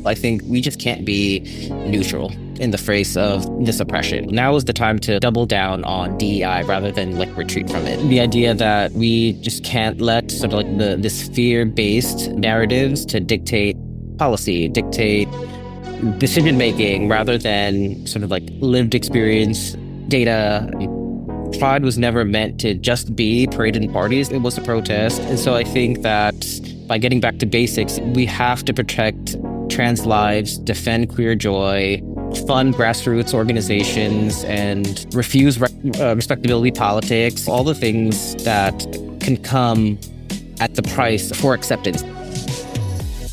I think we just can't be neutral in the face of this oppression. Now is the time to double down on DEI rather than like retreat from it. The idea that we just can't let sort of like this fear-based narratives to dictate policy, dictate decision making rather than sort of like lived experience, data. Pride was never meant to just be parade and parties. It was a protest. And so I think that by getting back to basics, we have to protect trans lives, defend queer joy, fund grassroots organizations, and refuse respectability politics, all the things that can come at the price for acceptance.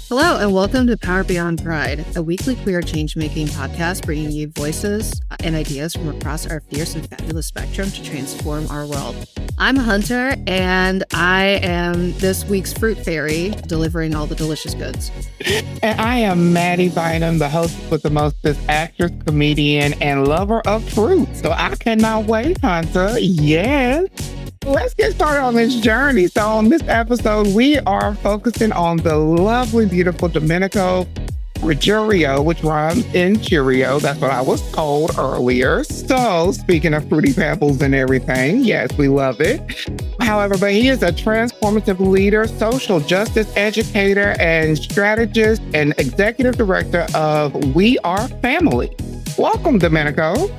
Hello, and welcome to Power Beyond Pride, a weekly queer change-making podcast bringing you voices and ideas from across our fierce and fabulous spectrum to transform our world. I'm Hunter, and I am this week's fruit fairy, delivering all the delicious goods. And I am Mattie Bynum, the host with the mostest, actress, comedian, and lover of fruit. So I cannot wait, Hunter. Yes. Let's get started on this journey. So on this episode, we are focusing on the lovely, beautiful Domenico Ruggiero, which rhymes in Cheerio. That's what I was told earlier. So speaking of fruity pebbles and everything, yes, we love it. However, but he is a transformative leader, social justice educator, and strategist and executive director of We Are Family. Welcome, Domenico.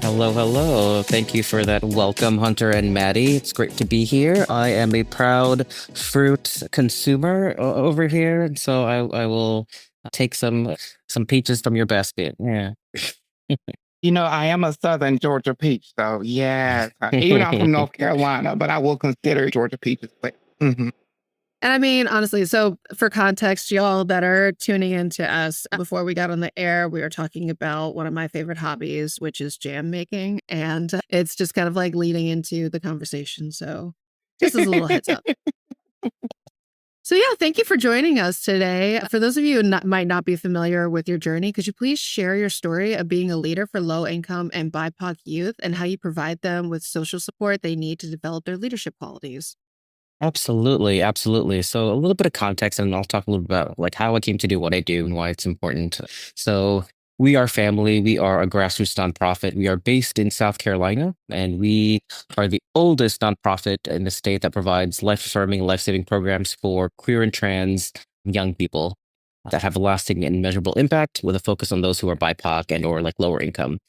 Hello. Thank you for that welcome, Hunter and Mattie. It's great to be here. I am a proud fruit consumer over here, and so I will take some peaches from your basket. Yeah. You know, I am a Southern Georgia peach, so yes. Even I'm from North Carolina, but I will consider Georgia peaches. And I mean, honestly, so for context, y'all that are tuning in to us, before we got on the air, we were talking about one of my favorite hobbies, which is jam making. And it's just kind of like leading into the conversation. So just as a little heads up. So yeah, thank you for joining us today. For those of you who might not be familiar with your journey, could you please share your story of being a leader for low-income and BIPOC youth and how you provide them with social support they need to develop their leadership qualities? Absolutely. So a little bit of context, and I'll talk a little bit about like how I came to do what I do and why it's important. So We Are Family. We are a grassroots nonprofit. We are based in South Carolina, and we are the oldest nonprofit in the state that provides life-affirming, life-saving programs for queer and trans young people that have a lasting and measurable impact with a focus on those who are BIPOC and or like lower income.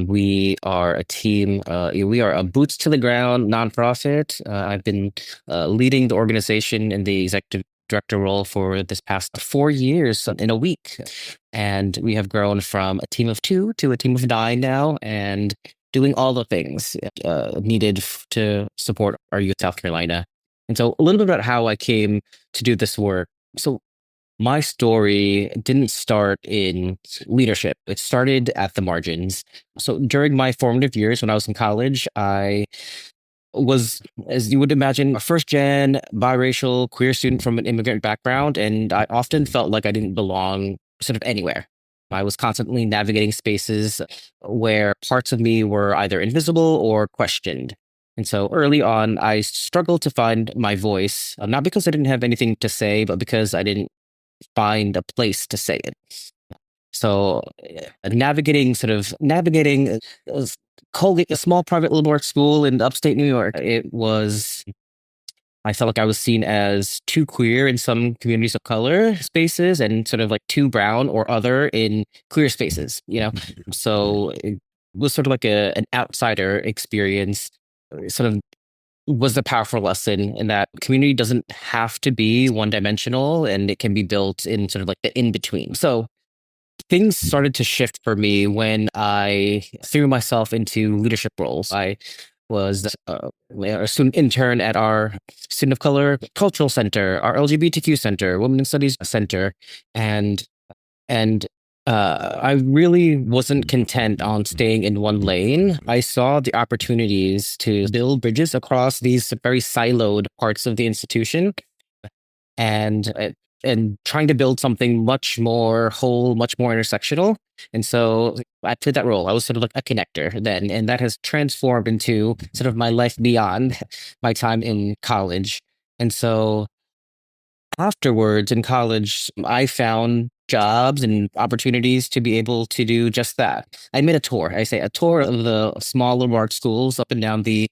We are a team, we are a boots to the ground nonprofit. I've been leading the organization in the executive director role for this past 4 years in a week. And we have grown from a team of 2 to a team of 9 now, and doing all the things needed to support our youth South Carolina. And so a little bit about how I came to do this work. So my story didn't start in leadership. It started at the margins. So during my formative years when I was in college, I was, as you would imagine, a first-gen biracial queer student from an immigrant background, and I often felt like I didn't belong sort of anywhere. I was constantly navigating spaces where parts of me were either invisible or questioned. And so early on, I struggled to find my voice, not because I didn't have anything to say, but because I didn't find a place to say it. So navigating Colgate, a small private liberal arts school in upstate New York, I felt like I was seen as too queer in some communities of color spaces and sort of like too brown or other in queer spaces, So it was sort of like an outsider experience, sort of was a powerful lesson in that community doesn't have to be one dimensional and it can be built in sort of like the in between. So things started to shift for me when I threw myself into leadership roles. I was a student intern at our Student of Color Cultural Center, our LGBTQ Center, Women Studies Center, and I really wasn't content on staying in one lane. I saw the opportunities to build bridges across these very siloed parts of the institution, and trying to build something much more whole, much more intersectional. And so I played that role. I was sort of like a connector then, and that has transformed into sort of my life beyond my time in college. And so afterwards in college, I found jobs and opportunities to be able to do just that. I made a tour. I say a tour of the small liberal arts schools up and down the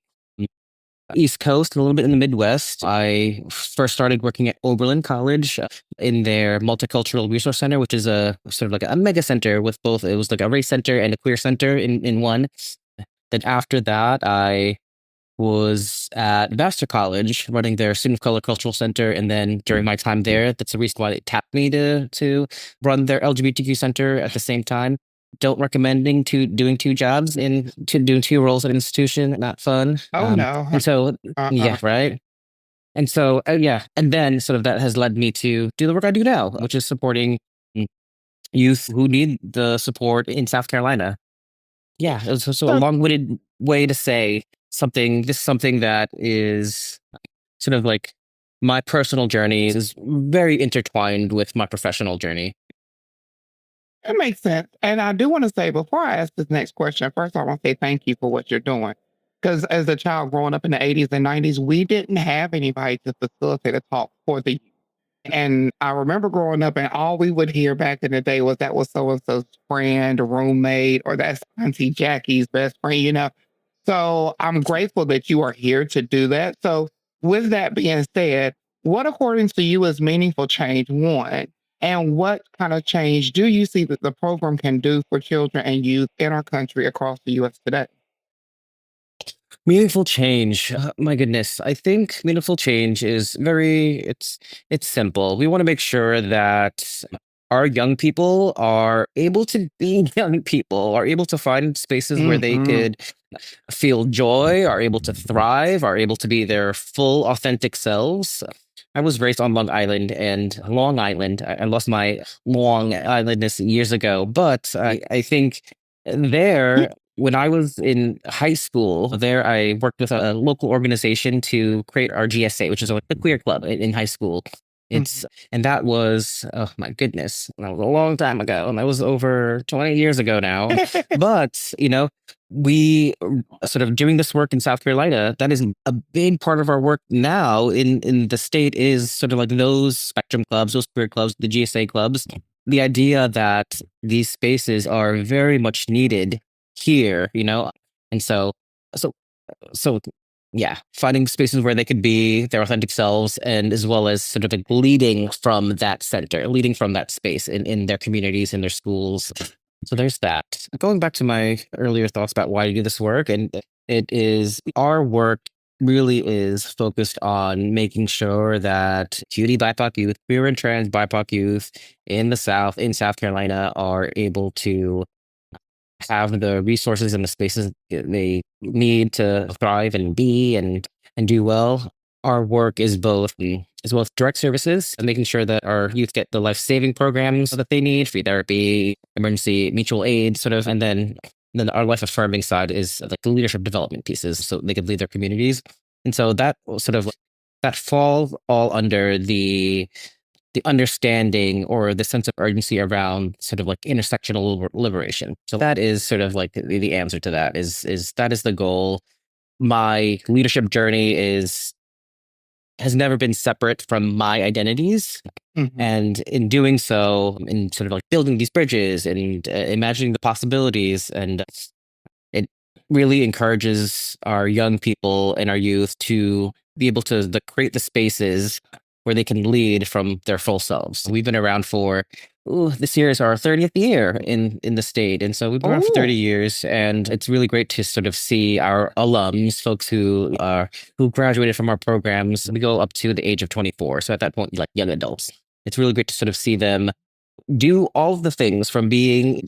East Coast, a little bit in the Midwest. I first started working at Oberlin College in their multicultural resource center, which is a sort of like a mega center with both. It was like a race center and a queer center in one. Then after that, I was at Vassar College running their Student of Color Cultural Center. And then during my time there, that's the reason why they tapped me to run their LGBTQ center at the same time. Don't recommending to doing two jobs doing two roles at an institution. Not fun. Oh no. And so, yeah, right. And so, yeah. And then sort of that has led me to do the work I do now, which is supporting youth who need the support in South Carolina. Yeah, it was so a long-winded way to say something. This is something that is sort of like my personal journey is very intertwined with my professional journey. It makes sense. And I do want to say, before I ask this next question, first I want to say thank you for what you're doing. Because as a child growing up in the 80s and 90s, we didn't have anybody to facilitate a talk for the youth. And I remember growing up, and all we would hear back in the day was that was so and so's friend or roommate, or that's Auntie Jackie's best friend. So I'm grateful that you are here to do that. So, with that being said, what according to you is meaningful change, one? And what kind of change do you see that the program can do for children and youth in our country across the US today? Meaningful change. My goodness. I think meaningful change is it's simple. We want to make sure that our young people are able to be young people, are able to find spaces where they Hmm. could feel joy, are able to thrive, are able to be their full authentic selves. I was raised on Long Island. I lost my Long Islandness years ago, but I think there, when I was in high school, there I worked with a local organization to create our GSA, which is like the queer club in high school. It's and that was oh my goodness, that was a long time ago, and that was over 20 years ago now. But we sort of doing this work in South Carolina. That is a big part of our work now in the state is sort of like those spectrum clubs, those queer clubs, the GSA clubs. The idea that these spaces are very much needed here, and so so yeah, finding spaces where they could be their authentic selves and as well as sort of like leading from that center, leading from that space in their communities, in their schools. So there's that. Going back to my earlier thoughts about why I do this work, and it is our work really is focused on making sure that cutie BIPOC youth, queer and trans BIPOC youth in the South, in South Carolina, are able to have the resources and the spaces they need to thrive and be and do well. Our work is both direct services and making sure that our youth get the life-saving programs that they need, free therapy, emergency mutual aid, sort of, and then our life-affirming side is like the leadership development pieces, so they could lead their communities. And so that sort of that falls all under the understanding or the sense of urgency around sort of like intersectional liberation. So that is sort of like the answer to that is that is the goal. My leadership journey has never been separate from my identities. And in doing so, in sort of like building these bridges and imagining the possibilities, and it really encourages our young people and our youth to be able to create the spaces where they can lead from their full selves. We've been around for this year is our 30th year in the state, and so we've been around for 30 years, and it's really great to sort of see our alums, folks who graduated from our programs. We go up to the age of 24, so at that point, like young adults. It's really great to sort of see them do all of the things from being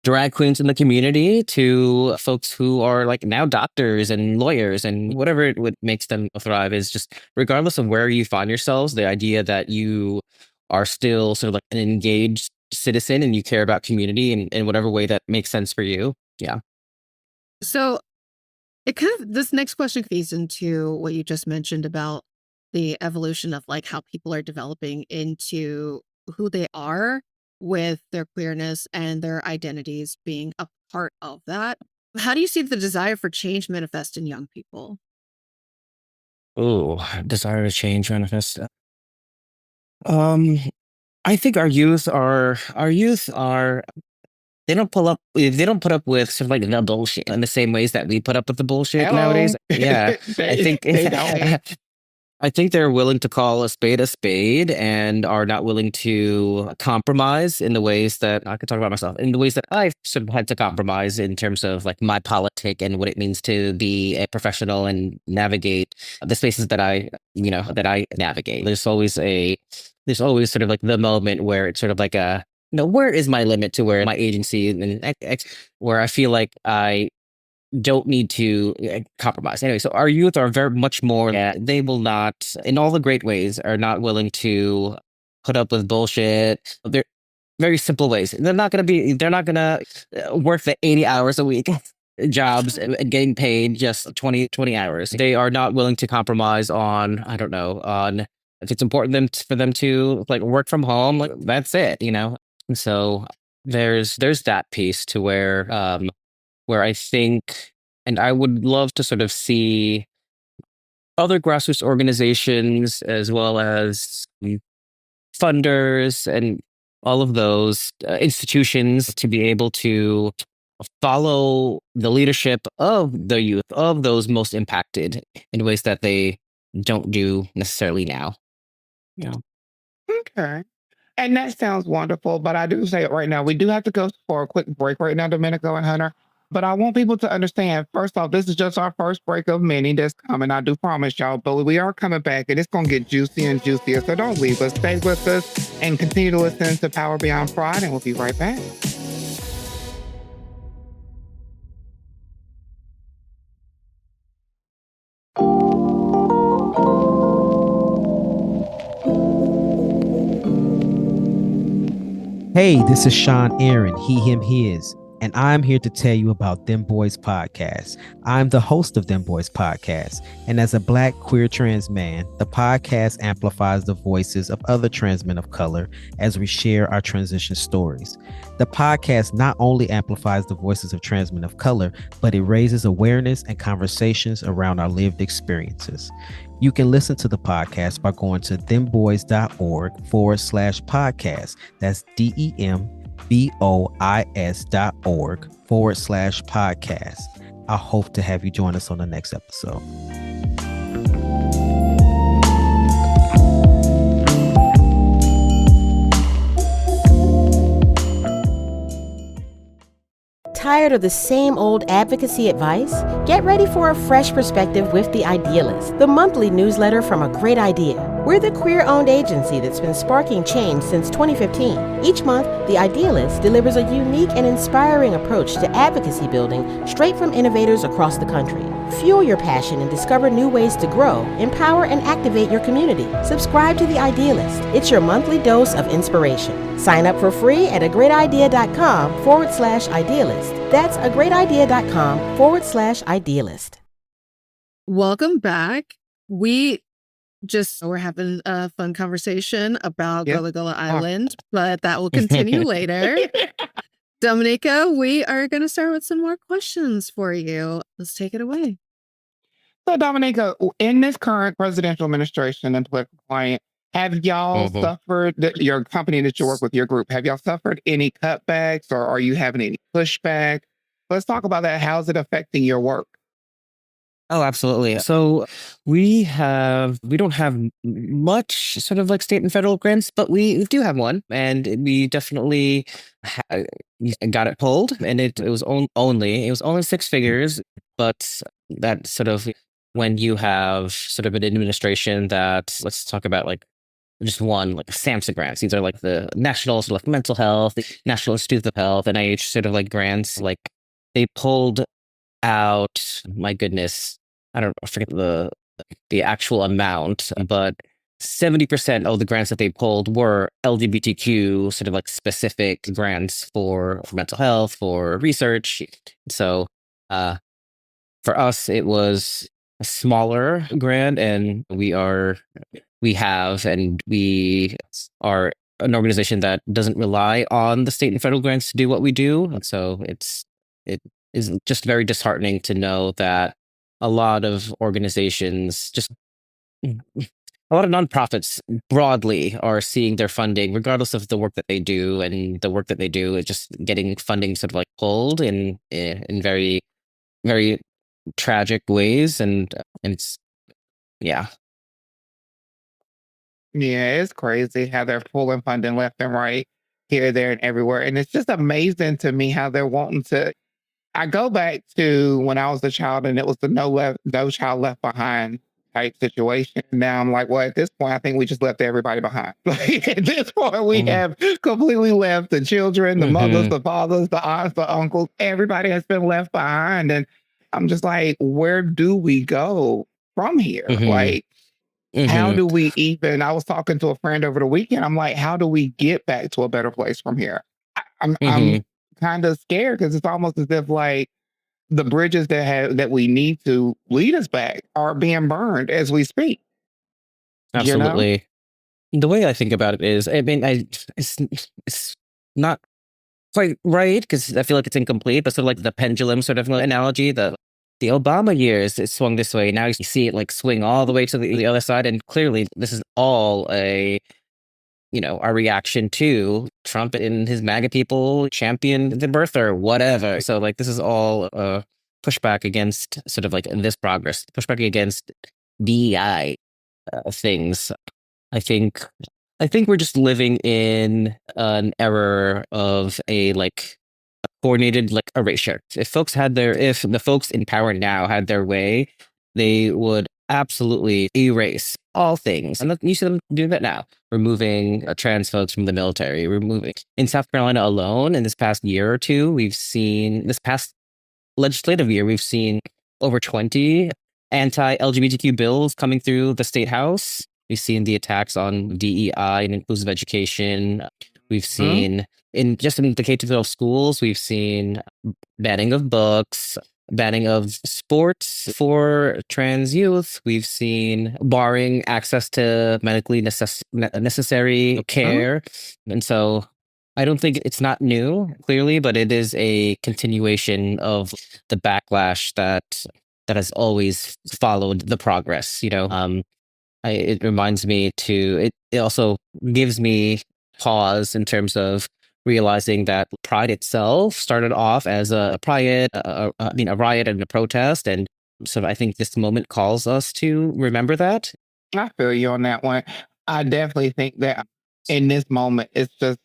drag queens in the community to folks who are like now doctors and lawyers and whatever it would makes them thrive is just regardless of where you find yourselves, the idea that you are still sort of like an engaged citizen and you care about community in whatever way that makes sense for you. Yeah. So this next question feeds into what you just mentioned about the evolution of like how people are developing into who they are with their queerness and their identities being a part of that. How do you see the desire for change manifest in young people? Oh, desire to change manifest. Um, I think our youth are they don't put up with sort of like the bullshit in the same ways that we put up with the bullshit Hello. nowadays. Yeah. I they, think they don't. I think they're willing to call a spade and are not willing to compromise in the ways that I could talk about myself, in the ways that I've sort of had to compromise in terms of like my politic and what it means to be a professional and navigate the spaces that I navigate. There's always sort of like the moment where it's sort of like where is my limit to where my agency and where I feel like I don't need to compromise. Anyway, so our youth are very much more, they will not, in all the great ways, are not willing to put up with bullshit. They're very simple ways. They're not going to work the 80 hours a week jobs and getting paid just 20 hours. They are not willing to compromise on, I don't know, on if it's important for them to like work from home, like that's it, you know? And so there's that piece to where I think, and I would love to sort of see other grassroots organizations as well as funders and all of those institutions to be able to follow the leadership of the youth, of those most impacted in ways that they don't do necessarily now. Yeah. Okay. And that sounds wonderful, but I do say it right now. We do have to go for a quick break right now, Domenico and Hunter. But I want people to understand, first off, this is just our first break of many that's coming. I do promise y'all, but we are coming back and it's going to get juicy and juicier. So don't leave us. Stay with us and continue to listen to Power Beyond Pride, and we'll be right back. Hey, this is Sean Aaron, he, him, his, and I'm here to tell you about Them Boys Podcast. I'm the host of Them Boys Podcast, and as a Black queer trans man, the podcast amplifies the voices of other trans men of color as we share our transition stories. The podcast not only amplifies the voices of trans men of color, but it raises awareness and conversations around our lived experiences. You can listen to the podcast by going to themboys.org/podcast. That's DEMBOIS.org/podcast. I hope to have you join us on the next episode. Tired of the same old advocacy advice? Get ready for a fresh perspective with The Idealist, the monthly newsletter from A Great Idea. We're the queer-owned agency that's been sparking change since 2015. Each month, The Idealist delivers a unique and inspiring approach to advocacy building straight from innovators across the country. Fuel your passion and discover new ways to grow, empower, and activate your community. Subscribe to The Idealist. It's your monthly dose of inspiration. Sign up for free at agreatidea.com/idealist. That's agreatidea.com/idealist. Welcome back. We're having a fun conversation about Yeah. Gullah Gullah Island, but that will continue later. Domenico, we are going to start with some more questions for you. Let's take it away. So, Domenico, in this current presidential administration and political climate, have y'all Mhm. suffered, your company that you work with, your group, have y'all suffered any cutbacks or are you having any pushback? Let's talk about that. How's it affecting your work? Oh, absolutely. So we don't have much sort of like state and federal grants, but we do have one, and we definitely got it pulled, and it was only 6 figures, but that sort of when you have sort of an administration that, let's talk about like just one, like SAMHSA grants. These are like the National sort of like Mental Health, the National Institutes of Health, NIH sort of like grants. Like they pulled out, my goodness, I forget the actual amount, but 70% of the grants that they pulled were LGBTQ sort of like specific grants for mental health, for research. So for us, it was a smaller grant, and we are an organization that doesn't rely on the state and federal grants to do what we do. And so it is just very disheartening to know that a lot of organizations just a lot of nonprofits broadly are seeing their funding, regardless of the work that they do, and the work that they do is just getting funding sort of like pulled in very very tragic ways, and it's yeah. Yeah, it's crazy how they're pulling funding left and right, here, there, and everywhere. And it's just amazing to me how they're wanting to. I go back to when I was a child and it was the no child left behind type situation. Now I'm like, well, at this point, I think we just left everybody behind. Like at this point, we Mhm. have completely left the children, the mothers, Mhm. the fathers, the aunts, the uncles. Everybody has been left behind. And I'm just like, where do we go from here? Mhm. Like, how Mhm. do we even? I was talking to a friend over the weekend. I'm like, how do we get back to a better place from here? I'm Mhm. kind of scared because it's almost as if like the bridges that we need to lead us back are being burned as we speak. You know? Absolutely. The way I think about it is, I mean, it's not quite right because I feel like it's incomplete, but sort of like the pendulum sort of analogy. The Obama years, it swung this way. Now you see it like swing all the way to the other side, and clearly this is all our reaction to Trump and his MAGA people champion the birther, whatever. So like this is all pushback against sort of like this progress, pushback against DEI things. I think I think we're just living in an era of a like coordinated like erasure. If the folks in power now had their way, they would absolutely erase all things. And you see them doing that now, removing trans folks from the military, removing in South Carolina alone in this past year or two, we've seen this past legislative year, we've seen over 20 anti-LGBTQ bills coming through the state house. We've seen the attacks on DEI and inclusive education. We've Mhm. seen in the K-12 schools, we've seen banning of books, banning of sports for trans youth. We've seen barring access to medically necessary Mhm. care. And so I don't think it's not new, clearly, but it is a continuation of the backlash that has always followed the progress. It reminds me it also gives me pause in terms of realizing that Pride itself started off as a riot, a riot and a protest, and so I think this moment calls us to remember that. I feel you on that one. I definitely think that in this moment, it's just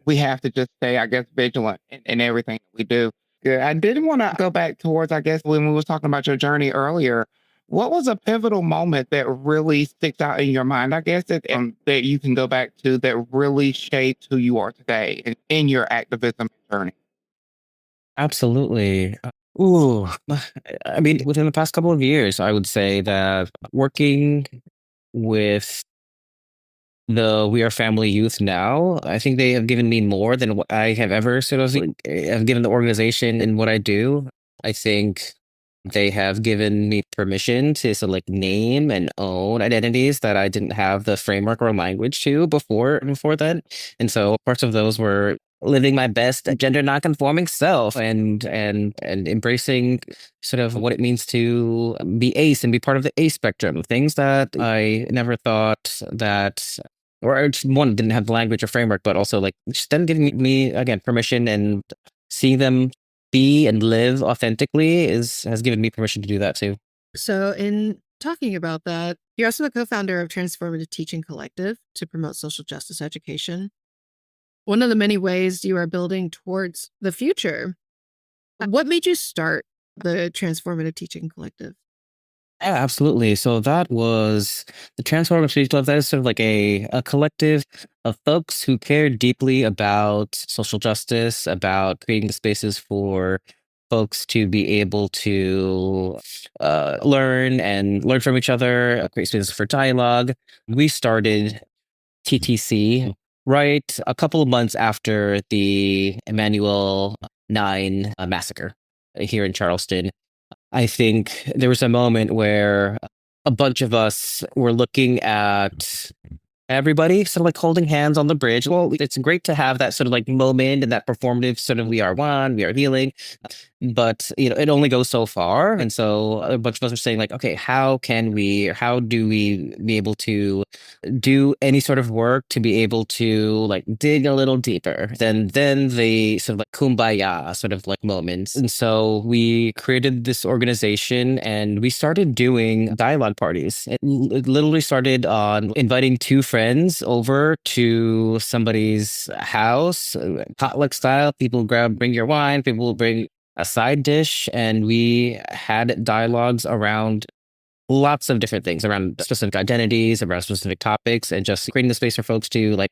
we have to just stay, I guess, vigilant in everything that we do. Yeah, I did want to go back towards, I guess, when we was talking about your journey earlier. What was a pivotal moment that really sticks out in your mind? I guess that you can go back to that really shaped who you are today in your activism journey. Absolutely. Ooh, I mean, within the past couple of years, I would say that working with the We Are Family Youth now, I think they have given me more than what I have ever sort of have given the organization in what I do. I think they have given me permission to sort of like name and own identities that I didn't have the framework or language to before then. And so parts of those were living my best gender non-conforming self and embracing sort of what it means to be ace and be part of the ace spectrum, things that I never thought that or I just one didn't have the language or framework, but also like just then giving me again permission and seeing them be and live authentically is has given me permission to do that too. So, in talking about that, you're also the co founder of Transformative Teaching Collective to promote social justice education. One of the many ways you are building towards the future. What made you start the Transformative Teaching Collective? Yeah, absolutely. So that was the Transformative Speech Club. That is sort of like a collective of folks who care deeply about social justice, about creating spaces for folks to be able to learn from each other, create spaces for dialogue. We started TTC right a couple of months after the Emmanuel 9 massacre here in Charleston. I think there was a moment where a bunch of us were looking at everybody sort of like holding hands on the bridge. Well, it's great to have that sort of like moment and that performative sort of we are one, we are healing. But it only goes so far. And so a bunch of us are saying like, okay, how do we be able to do any sort of work to be able to like dig a little deeper than the sort of like kumbaya sort of like moments. And so we created this organization and we started doing dialogue parties. It literally started on inviting two friends over to somebody's house, potluck style. People bring your wine, people bring a side dish, and we had dialogues around lots of different things, around specific identities, around specific topics, and just creating the space for folks to like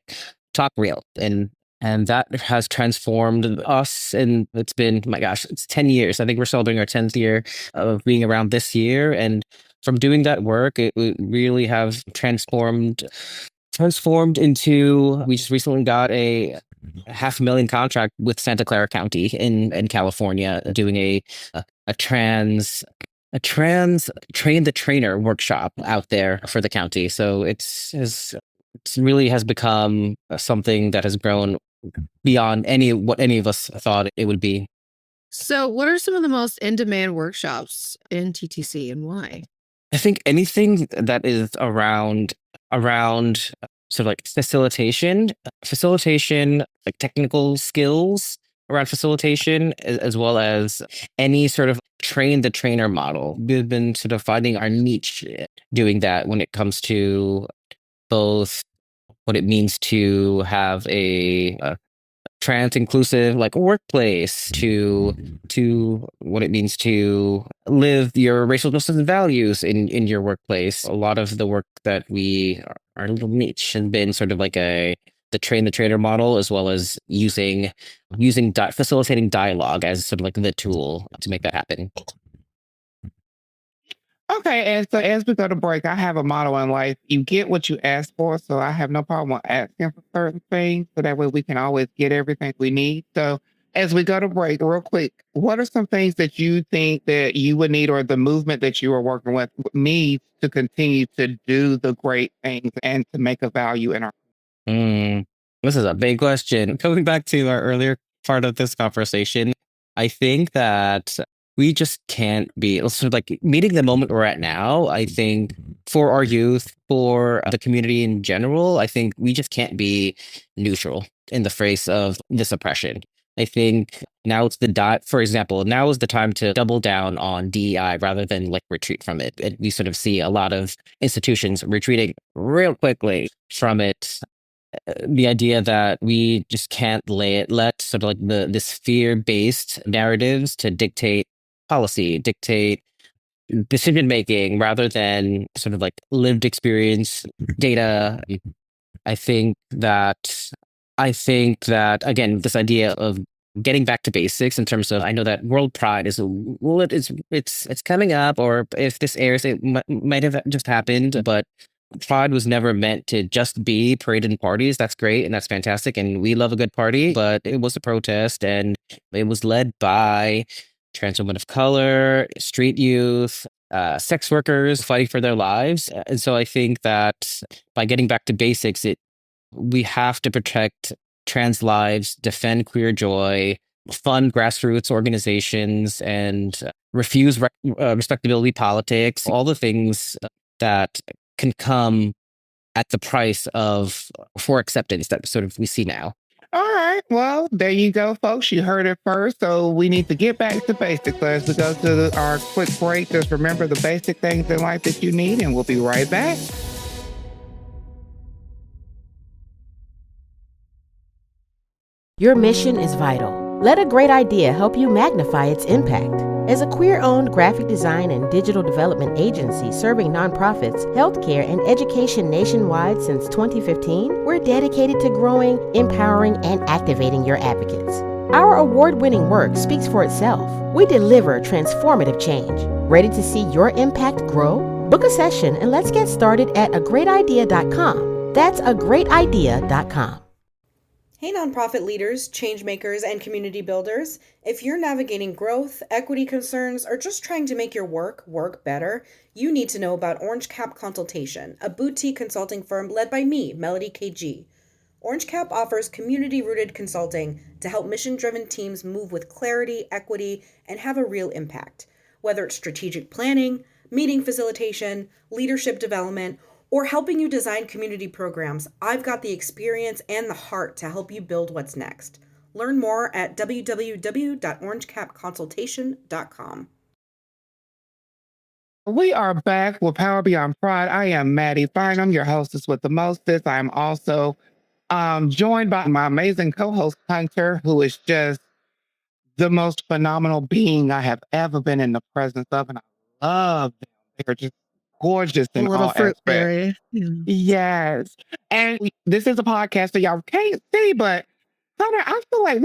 talk real. And that has transformed us. And it's been, my gosh, it's 10 years. I think we're celebrating our 10th year of being around this year. And from doing that work, it really have transformed into, we just recently got a $500,000 contract with Santa Clara County in California, doing a trans train the trainer workshop out there for the county. So it really has become something that has grown beyond what any of us thought it would be. So what are some of the most in-demand workshops in TTC and why? I think anything that is around sort of like facilitation, like technical skills around facilitation, as well as any sort of train the trainer model. We've been sort of finding our niche doing that when it comes to both what it means to have a trans inclusive like workplace, to what it means to live your racial justice and values in your workplace. A lot of the work that our little niche has been sort of like the train the trainer model, as well as using facilitating dialogue as sort of like the tool to make that happen. Okay, and so as we go to break, I have a motto in life: you get what you ask for. So I have no problem asking for certain things, so that way we can always get everything we need. So as we go to break, real quick, what are some things that you think that you would need, or the movement that you are working with needs to continue to do the great things and to make a value in our? This is a big question. Going back to our earlier part of this conversation, I think that we just can't be sort of like meeting the moment we're at now. I think for our youth, for the community in general, I think we just can't be neutral in the face of this oppression. I think now for example, now is the time to double down on DEI rather than like retreat from it. And we sort of see a lot of institutions retreating real quickly from it. The idea that we just can't let sort of like this fear-based narratives to dictate policy, dictate decision making rather than sort of like lived experience data. I think that again, this idea of getting back to basics in terms of, I know that World Pride it's coming up, or if this airs, it might have just happened, but Pride was never meant to just be parade and parties. That's great and that's fantastic, and we love a good party, but it was a protest and it was led by trans women of color, street youth, sex workers fighting for their lives. And so I think that by getting back to basics, we have to protect trans lives, defend queer joy, fund grassroots organizations, and refuse respectability politics, all the things that can come at the price for acceptance that sort of we see now. All right. Well, there you go, folks. You heard it first. So we need to get back to basics. So as we go to our quick break, just remember the basic things in life that you need, and we'll be right back. Your mission is vital. Let a great idea help you magnify its impact. As a queer-owned graphic design and digital development agency serving nonprofits, healthcare, and education nationwide since 2015, we're dedicated to growing, empowering, and activating your advocates. Our award-winning work speaks for itself. We deliver transformative change. Ready to see your impact grow? Book a session and let's get started at agreatidea.com. That's agreatidea.com. Hey, nonprofit leaders, change makers, and community builders. If you're navigating growth, equity concerns, or just trying to make your work better, you need to know about Orange Cap Consultation, a boutique consulting firm led by me, Melody KG. Orange Cap offers community rooted consulting to help mission driven teams move with clarity, equity, and have a real impact. Whether it's strategic planning, meeting facilitation, leadership development, or helping you design community programs, I've got the experience and the heart to help you build what's next. Learn more at www.orangecapconsultation.com. We are back with Power Beyond Pride. I am Mattie Bynum, your hostess with the mostest. I am also joined by my amazing co-host Hunter, who is just the most phenomenal being I have ever been in the presence of, and I love them. They're just gorgeous A in little all fruit aspects. berry. Yeah. Yes, and this is a podcast that y'all can't see, but Hunter, I feel like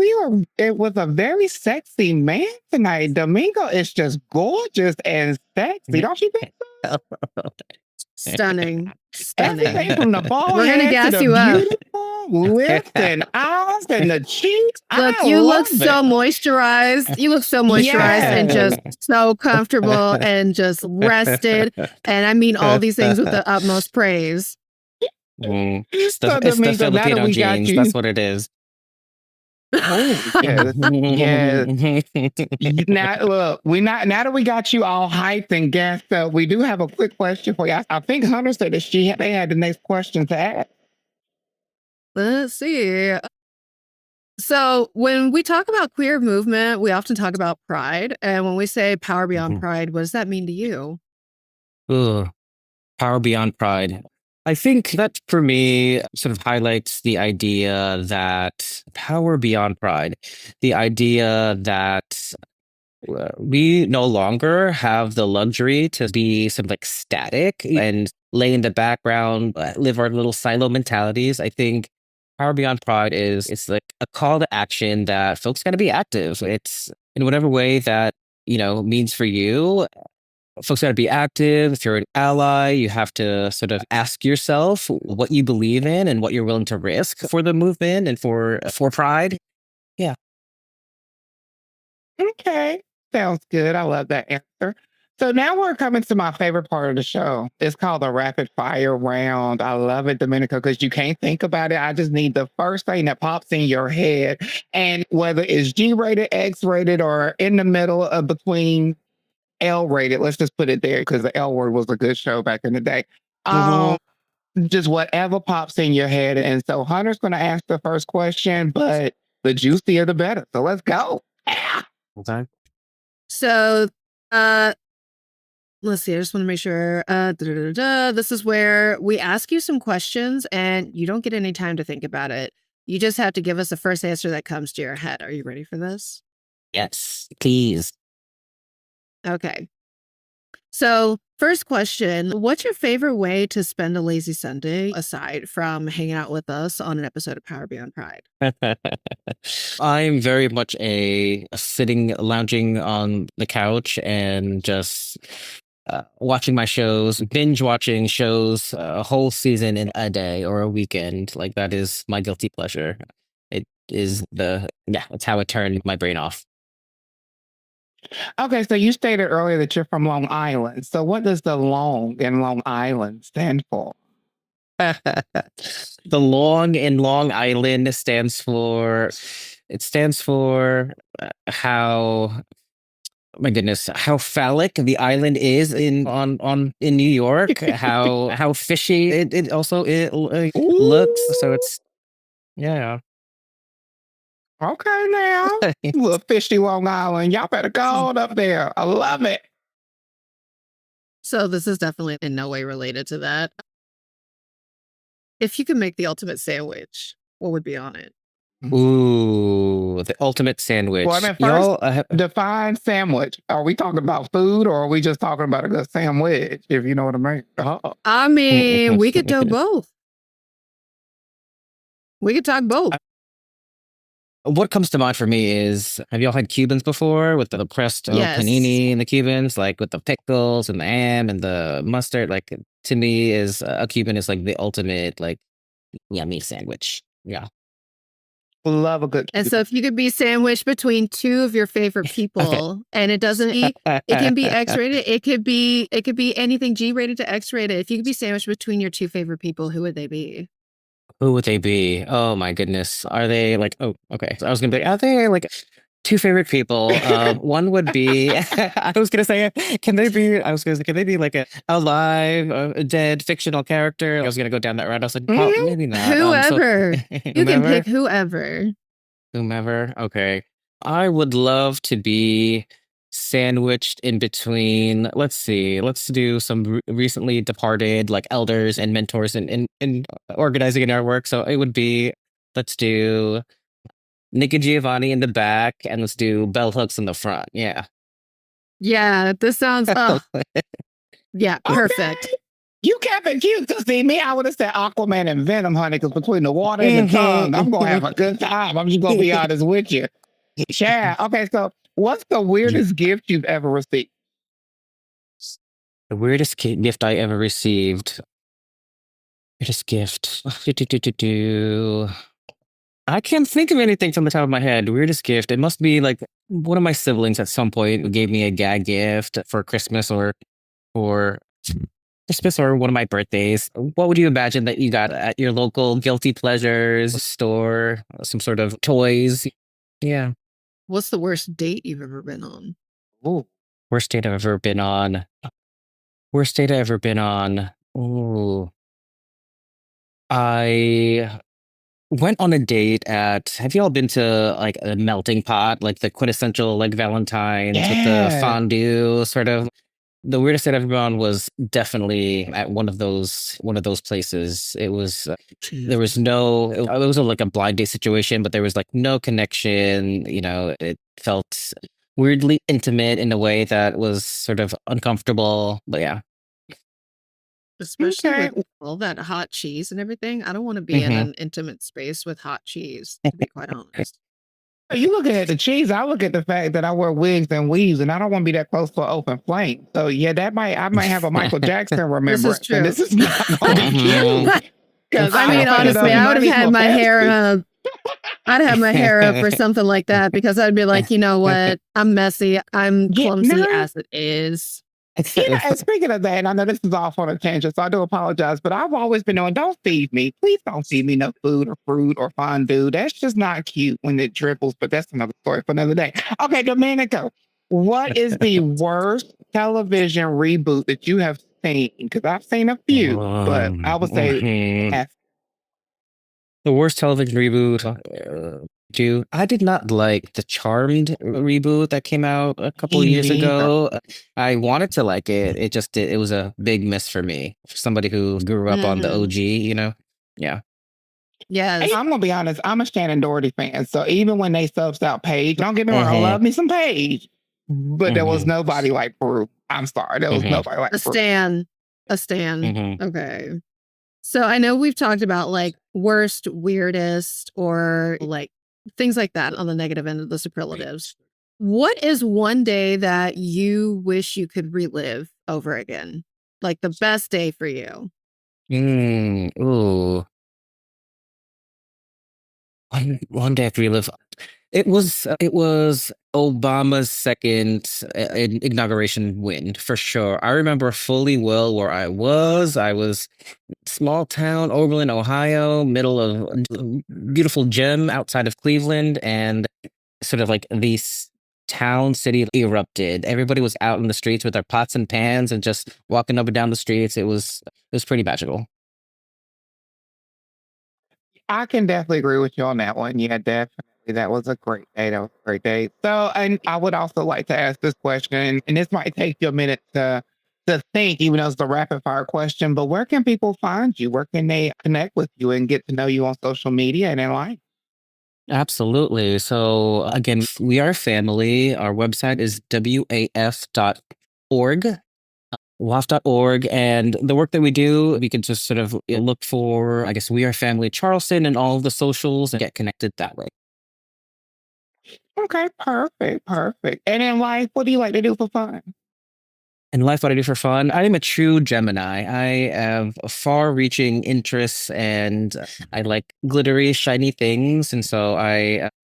it was a very sexy man tonight. Domingo is just gorgeous and sexy, don't you think? Stunning. Everything Stunning. from the We're bald gonna head to gas the you up. beautiful lips and eyes and the cheeks. Look, I you look love so it. moisturized. You look so moisturized and just Yes. so comfortable and just rested. And I mean all these things with the utmost praise. It's So the it's the Domingo, now that Filipino we got genes. you, That's what it is. oh yes, yes. Now look, now that we got you all hyped and gassed up, we do have a quick question for you. I think Hunter said that they had the next question to ask. Let's see. So when we talk about queer movement, we often talk about pride. And when we say power beyond pride, what does that mean to you? Ugh, Power Beyond Pride. I think that for me sort of highlights the idea that power beyond pride, the idea that we no longer have the luxury to be sort of like static and lay in the background, live our little silo mentalities. I think Power Beyond Pride is it's like a call to action that folks got to be active. It's in whatever way that means for you. Folks got to be active. If you're an ally, you have to sort of ask yourself what you believe in and what you're willing to risk for the movement and for Pride. Yeah. Okay, sounds good. I love that answer. So now we're coming to my favorite part of the show. It's called the rapid fire round. I love it, Domenico, because you can't think about it. I just need the first thing that pops in your head. And whether it's G rated, X rated, or in the middle of between L rated, let's just put it there because the L word was a good show back in the day. Mhm. Just whatever pops in your head. And so Hunter's going to ask the first question, but the juicier the better. So let's go. Yeah. Okay. So let's see. I just want to make sure. This is where we ask you some questions and you don't get any time to think about it. You just have to give us the first answer that comes to your head. Are you ready for this? Yes, please. Okay. So, first question, what's your favorite way to spend a lazy Sunday aside from hanging out with us on an episode of Power Beyond Pride? I'm very much a sitting, lounging on the couch and just watching my shows, binge watching shows a whole season in a day or a weekend. Like that is my guilty pleasure. It is that's how it turned my brain off. Okay, so you stated earlier that you're from Long Island. So what does the long in Long Island stand for? The long in Long Island stands for how my goodness, how phallic the island is in New York, how fishy it also looks. So it's yeah. Okay now. Little fishy Long Island. Y'all better go on up there. I love it. So, this is definitely in no way related to that. If you could make the ultimate sandwich, what would be on it? Ooh, the ultimate sandwich. Well, I mean, first, Y'all, define sandwich. Are we talking about food or are we just talking about a good sandwich, if you know what I mean? I mean, we could do both. We could talk both. what comes to mind for me is, have y'all had Cubans before with the pressed Yes. panini and the Cubans, like with the pickles and the ham and the mustard? Like to me, is a Cuban is like the ultimate like yummy sandwich. Yeah. Love a good And so if you could be sandwiched between two of your favorite Okay. people, and it doesn't be, it can be X-rated, it could be anything G-rated to X-rated. If you could be sandwiched between your two favorite people, who would they be? Who would they be? Oh my goodness. Are they like, oh, okay. So I was gonna be, are they like two favorite people? One would be, I was gonna say, can they be, I was gonna say, can they be like a alive, a dead fictional character? I was gonna go down that route. I was like, oh, Mhm. maybe not. Whoever. You can Whomever, pick whoever. whomever. Okay. I would love to be sandwiched in between, let's see, let's do some recently departed like elders and mentors in organizing in our work. So it would be, let's do Nick and Giovanni in the back, and let's do bell hooks in the front. Yeah. Yeah, this sounds, yeah, perfect. Okay. You kept it cute to see me. I would have said Aquaman and Venom, honey, because between the water and the tongue, I'm going to have a good time. I'm just going to be honest with you. Yeah. Okay. So, what's the weirdest gift you've ever received? The weirdest gift I ever received. Weirdest gift. I can't think of anything from the top of my head. Weirdest gift. It must be like one of my siblings at some point gave me a gag gift for Christmas or for Christmas or one of my birthdays. What would you imagine that you got at your local guilty pleasures store? Some sort of toys. Yeah. What's the worst date you've ever been on? Ooh. Worst date I've ever been on. Worst date I've ever been on. Ooh. I went on a date at, have you all been to like a melting pot, like the quintessential like Valentine's with the Yeah. fondue sort of? The weirdest date I've ever been on was definitely at one of those places. It was there was no, it was like a blind date situation, but there was like no connection. You know, it felt weirdly intimate in a way that was sort of uncomfortable. But yeah. Especially Okay. with all that hot cheese and everything. I don't want to be in Hmm. an intimate space with hot cheese, to be quite honest. You looking at the cheese, I look at the fact that I wear wigs and weaves, and I don't want to be that close to an open flame. So yeah, I might have a Michael Jackson This is remembrance, and true. this is not going to be cute. Because I mean, honestly, I would have had my hair up. I'd have my hair up or something like that because I'd be like, you know what? I'm messy. I'm Yeah, clumsy no. as it is. You know, and speaking of that, and I know this is off on a tangent, so I do apologize, but I've always been knowing, don't feed me. Please don't feed me no food or fruit or fondue. That's just not cute when it dribbles, but that's another story for another day. Okay, Domenico, what is the worst television reboot that you have seen? Because I've seen a few, but I would say Mhm. The worst television reboot. I did not like the Charmed reboot that came out a couple Me years neither. ago. I wanted to like it. It just it was a big miss for me. For somebody who grew up on the Mhm. OG, you know? Yeah. Yes. I'm gonna be honest, I'm a Shannon Doherty fan. So even when they subs out Paige, don't get me wrong, I love me some Paige, but there was nobody like Brew. I'm sorry, there was nobody like A Brew. stan. A stan. Mhm. Okay. So I know we've talked about like worst, weirdest, or like things like that on the negative end of the superlatives. What is one day that you wish you could relive over again? Like the best day for you? Ooh. One day after we live. It was Obama's second inauguration win for sure. I remember fully well where I was. I was small town, Oberlin, Ohio, middle of a beautiful gem outside of Cleveland, and sort of like this town city erupted. Everybody was out in the streets with their pots and pans and just walking up and down the streets. It was pretty magical. I can definitely agree with you on that one. Yeah, definitely. That was a great day. That was a great day. So, and I would also like to ask this question, and this might take you a minute to think, even though it's the rapid fire question, but where can people find you? Where can they connect with you and get to know you on social media and in life? Absolutely. So again, we are family. Our website is waf.org. WAF.org, and the work that we do, we can just sort of look for, I guess, We Are Family Charleston and all of the socials and get connected that way. Okay, perfect, perfect. And in life, what do you like to do for fun? In life, what I do for fun, I am a true Gemini. I have far-reaching interests, and I like glittery, shiny things. And so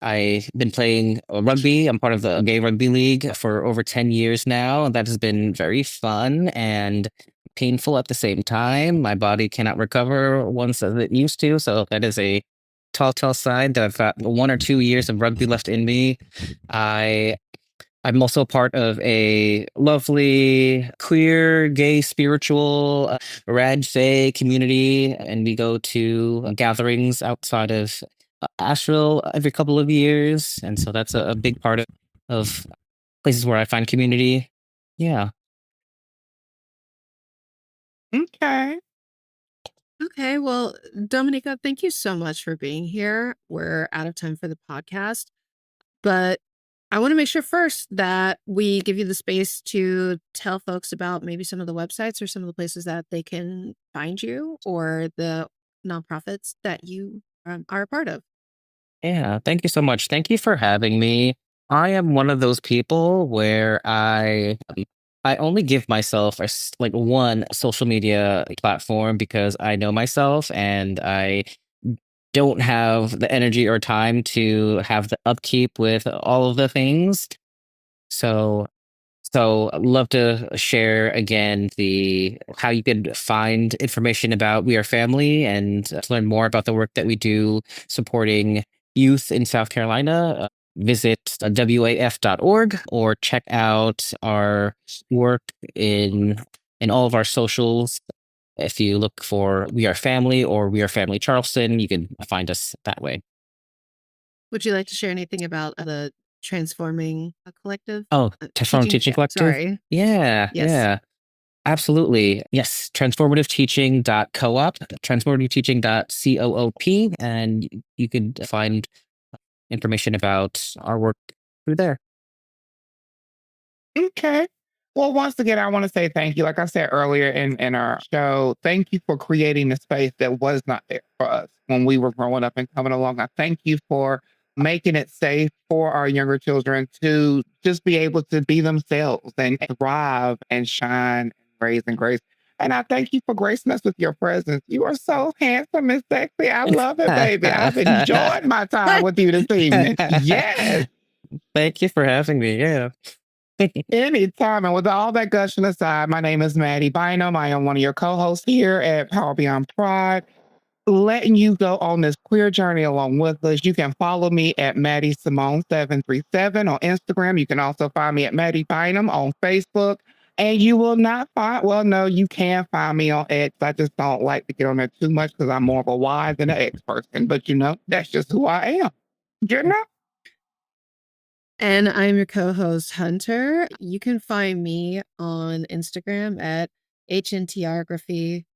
I've been playing rugby. I'm part of the gay rugby league for over 10 years now. And that has been very fun and painful at the same time. My body cannot recover once as it used to. So that is a telltale sign that I've got 1 or 2 years of rugby left in me. I I'm also part of a lovely queer, gay, spiritual Raj Say community, and we go to gatherings outside of Asheville every couple of years, and so that's a big part of places where I find community. Yeah. Okay. Okay, well, Dominica, thank you so much for being here. We're out of time for the podcast, but I want to make sure first that we give you the space to tell folks about maybe some of the websites or some of the places that they can find you or the nonprofits that you are a part of. Yeah, thank you so much. Thank you for having me. I am one of those people where I only give myself like one social media platform because I know myself and I don't have the energy or time to have the upkeep with all of the things. So I'd love to share again the how you could find information about We Are Family and to learn more about the work that we do supporting youth in South Carolina. Visit waf.org or check out our work in all of our socials. If you look for We Are Family or We Are Family Charleston, you can find us that way. Would you like to share anything about the Transforming Collective? Oh, Transformative Teaching Collective? Sorry. Yeah, Yes. yeah. Absolutely. Yes. Transformativeteaching.coop, transformativeteaching.coop, and you could find information about our work through there. Okay. Well, once again, I want to say thank you. Like I said earlier in our show, thank you for creating a space that was not there for us when we were growing up and coming along. I thank you for making it safe for our younger children to just be able to be themselves and thrive and shine and raise and grace. And I thank you for gracing us with your presence. You are so handsome and sexy. I love it, baby. I've enjoyed my time with you this evening. Yes. Thank you for having me. Yeah. Anytime. And with all that gushing aside, my name is Mattie Bynum. I am one of your co-hosts here at Power Beyond Pride, letting you go on this queer journey along with us. You can follow me at Mattie Simone 737 on Instagram. You can also find me at Mattie Bynum on Facebook. And you will not find, well, no, you can find me on X. I just don't like to get on there too much because I'm more of a Y than an X person. But that's just who I am. You know? And I'm your co-host, Hunter. You can find me on Instagram at HNTRgraphy.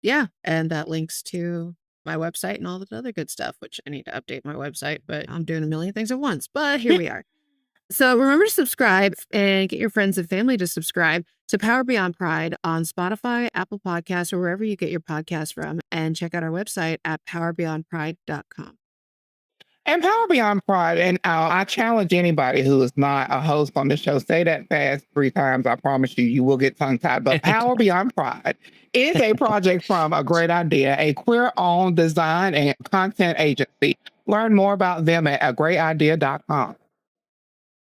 Yeah, and that links to my website and all the other good stuff, which I need to update my website, but I'm doing a million things at once. But here we are. So remember to subscribe and get your friends and family to subscribe to Power Beyond Pride on Spotify, Apple Podcasts, or wherever you get your podcasts from. And check out our website at powerbeyondpride.com. And Power Beyond Pride, and I challenge anybody who is not a host on the show, say that fast 3 times. I promise you, you will get tongue-tied. But Power Beyond Pride is a project from A Great Idea, a queer-owned design and content agency. Learn more about them at agreatidea.com.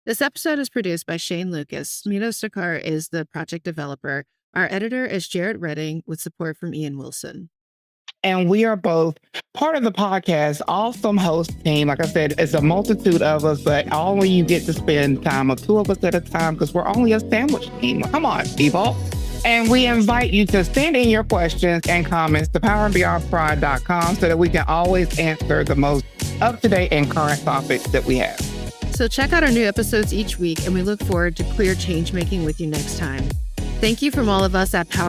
This episode is produced by Shane Lucas. Mito Sakar is the project developer. Our editor is Jarrett Redding with support from Ian Wilson. And we are both part of the podcast, awesome host team. Like I said, it's a multitude of us, but only you get to spend time of 2 of us at a time because we're only a sandwich team. Come on, people. And we invite you to send in your questions and comments to powerbeyondpride.com so that we can always answer the most up-to-date and current topics that we have. So check out our new episodes each week, and we look forward to queer change making with you next time. Thank you from all of us at Power.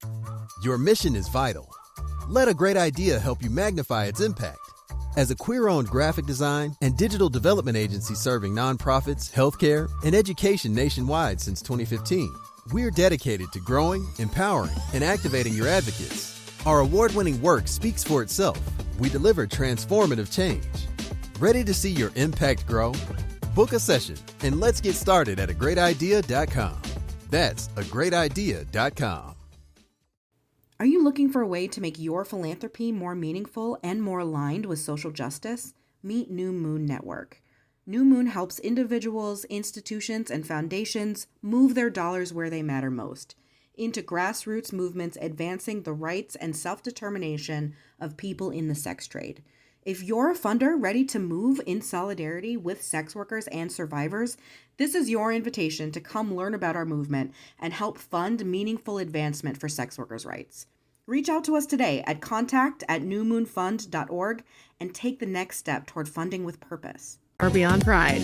Your mission is vital. Let A Great Idea help you magnify its impact. As a queer-owned graphic design and digital development agency serving nonprofits, healthcare, and education nationwide since 2015, we're dedicated to growing, empowering, and activating your advocates. Our award-winning work speaks for itself. We deliver transformative change. Ready to see your impact grow? Book a session and let's get started at agreatidea.com. That's agreatidea.com. Are you looking for a way to make your philanthropy more meaningful and more aligned with social justice? Meet New Moon Network. New Moon helps individuals, institutions, and foundations move their dollars where they matter most, into grassroots movements advancing the rights and self-determination of people in the sex trade. If you're a funder ready to move in solidarity with sex workers and survivors, this is your invitation to come learn about our movement and help fund meaningful advancement for sex workers' rights. Reach out to us today at contact@newmoonfund.org and take the next step toward funding with purpose. Or beyond pride.